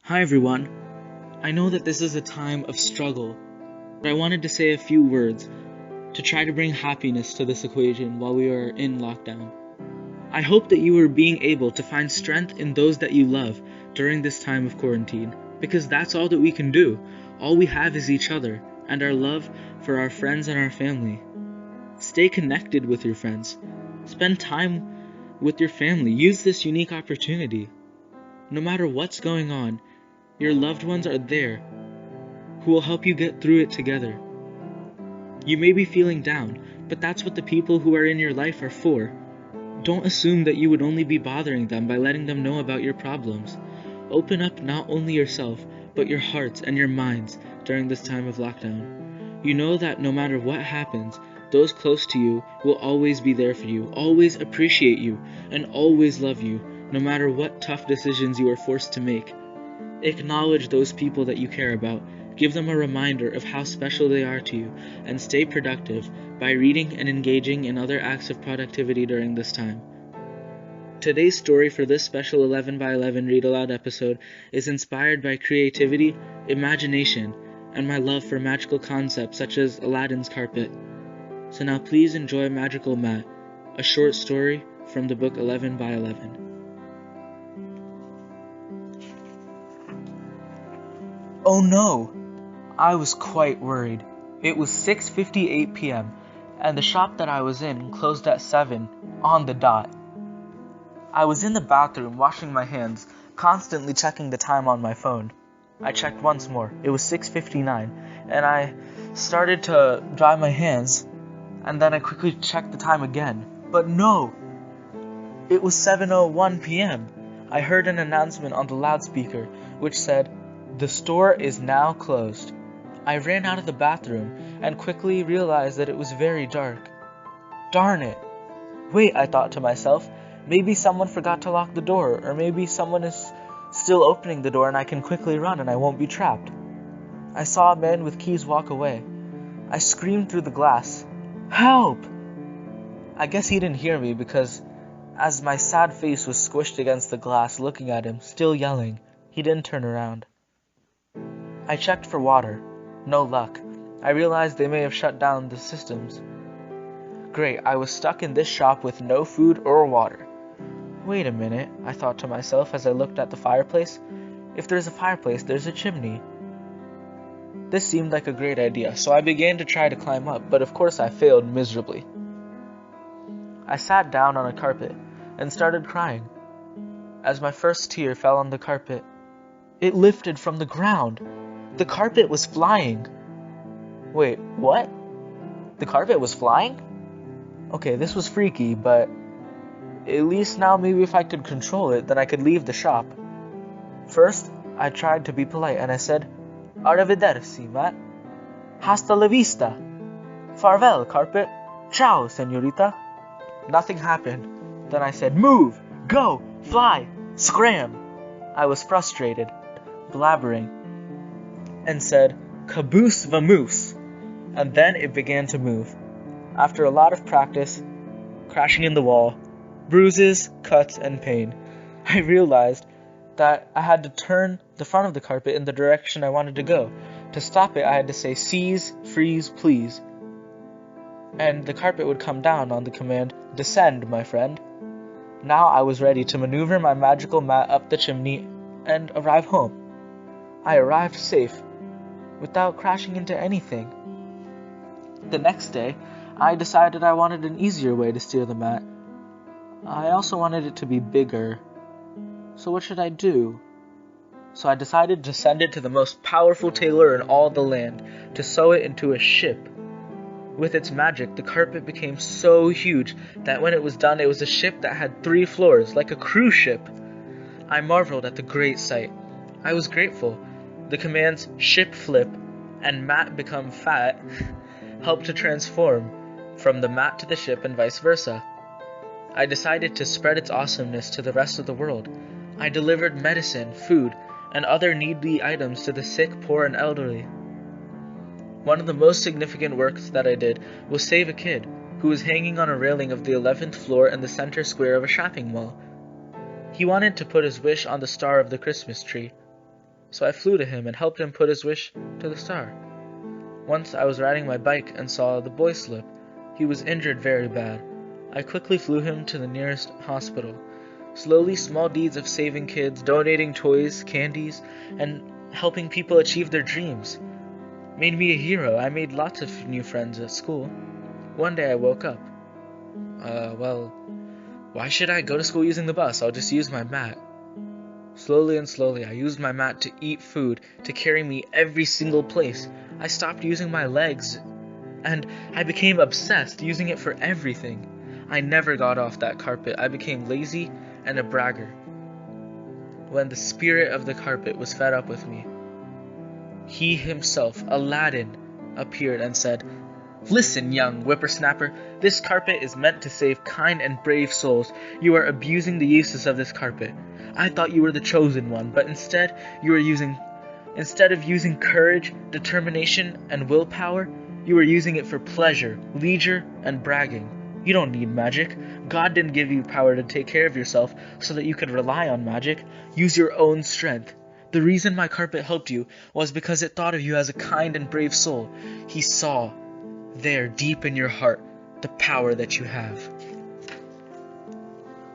Hi everyone. I know that this is a time of struggle, but I wanted to say a few words to try to bring happiness to this equation while we are in lockdown. I hope that you are being able to find strength in those that you love during this time of quarantine, because that's all that we can do. All we have is each other and our love for our friends and our family. Stay connected with your friends. Spend time with your family. Use this unique opportunity. No matter what's going on, your loved ones are there who will help you get through it together. You may be feeling down, but that's what the people who are in your life are for. Don't assume that you would only be bothering them by letting them know about your problems. Open up not only yourself, but your hearts and your minds during this time of lockdown. You know that no matter what happens, those close to you will always be there for you, always appreciate you, and always love you, no matter what tough decisions you are forced to make. Acknowledge those people that you care about. Give them a reminder of how special they are to you, and stay productive by reading and engaging in other acts of productivity during this time. Today's story for this special 11 by 11 Read Aloud episode is inspired by creativity, imagination, and my love for magical concepts such as Aladdin's carpet. So now please enjoy Magical Mat, a short story from the book 11 by 11. Oh no! I was quite worried. It was 6:58 p.m. and the shop that I was in closed at 7 on the dot. I was in the bathroom washing my hands, constantly checking the time on my phone. I checked once more. It was 6:59 and I started to dry my hands, and then I quickly checked the time again. But no! It was 7:01 p.m. I heard an announcement on the loudspeaker which said, "The store is now closed." I ran out of the bathroom and quickly realized that it was very dark. Darn it! Wait, I thought to myself, maybe someone forgot to lock the door, or maybe someone is still opening the door and I can quickly run and I won't be trapped. I saw a man with keys walk away. I screamed through the glass, "Help!" I guess he didn't hear me because as my sad face was squished against the glass looking at him, still yelling, he didn't turn around. I checked for water. No luck. I realized they may have shut down the systems. Great, I was stuck in this shop with no food or water. Wait a minute, I thought to myself as I looked at the fireplace. If there's a fireplace, there's a chimney. This seemed like a great idea, so I began to try to climb up, but of course I failed miserably. I sat down on a carpet and started crying. As my first tear fell on the carpet, it lifted from the ground. The carpet was flying. Wait, what? The carpet was flying? Okay, this was freaky, but at least now maybe if I could control it, then I could leave the shop. First, I tried to be polite and I said, "Arrivederci, Matt. Hasta la vista. Farewell, carpet. Ciao, señorita." Nothing happened. Then I said, "Move, go, fly, scram." I was frustrated, blabbering, and said, "Caboose vamoose," and then it began to move. After a lot of practice, crashing in the wall, bruises, cuts, and pain, I realized that I had to turn the front of the carpet in the direction I wanted to go. To stop it, I had to say, "Seize, freeze, please." And the carpet would come down on the command, "Descend, my friend." Now I was ready to maneuver my magical mat up the chimney and arrive home. I arrived safe, without crashing into anything. The next day, I decided I wanted an easier way to steer the mat. I also wanted it to be bigger. So what should I do? So I decided to send it to the most powerful tailor in all the land to sew it into a ship. With its magic, the carpet became so huge that when it was done, it was a ship that had 3 floors, like a cruise ship. I marveled at the great sight. I was grateful. The commands "ship flip" and "mat become fat" helped to transform from the mat to the ship and vice versa. I decided to spread its awesomeness to the rest of the world. I delivered medicine, food, and other needy items to the sick, poor, and elderly. One of the most significant works that I did was save a kid who was hanging on a railing of the 11th floor in the center square of a shopping mall. He wanted to put his wish on the star of the Christmas tree. so I flew to him and helped him put his wish to the star. Once I was riding my bike and saw the boy slip. He was injured very bad. I quickly flew him to the nearest hospital. Slowly, small deeds of saving kids, donating toys, candies, and helping people achieve their dreams made me a hero. I made lots of new friends at school. One day I woke up. Why should I go to school using the bus? I'll just use my mat. Slowly and slowly, I used my mat to eat food, to carry me every single place. I stopped using my legs, and I became obsessed, using it for everything. I never got off that carpet. I became lazy and a bragger. When the spirit of the carpet was fed up with me, he himself, Aladdin, appeared and said, "Listen, young whippersnapper, this carpet is meant to save kind and brave souls. You are abusing the uses of this carpet. I thought you were the chosen one, but instead of using courage, determination, and willpower, you are using it for pleasure, leisure, and bragging. You don't need magic. God didn't give you power to take care of yourself so that you could rely on magic. Use your own strength. The reason my carpet helped you was because it thought of you as a kind and brave soul. He saw there, deep in your heart, the power that you have."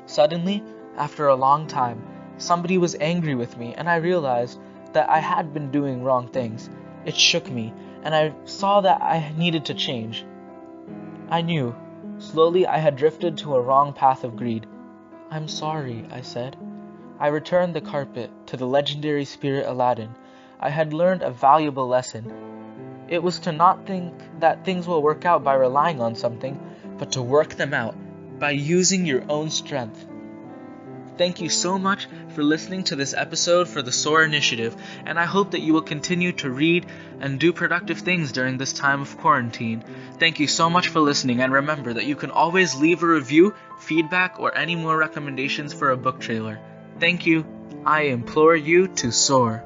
Suddenly, after a long time, somebody was angry with me, and I realized that I had been doing wrong things. It shook me, and I saw that I needed to change. I knew. Slowly, I had drifted to a wrong path of greed. "I'm sorry," I said. I returned the carpet to the legendary spirit Aladdin. I had learned a valuable lesson. It was to not think that things will work out by relying on something, but to work them out by using your own strength. Thank you so much for listening to this episode for the SOAR initiative, and I hope that you will continue to read and do productive things during this time of quarantine. Thank you so much for listening, and remember that you can always leave a review, feedback, or any more recommendations for a book trailer. Thank you. I implore you to soar.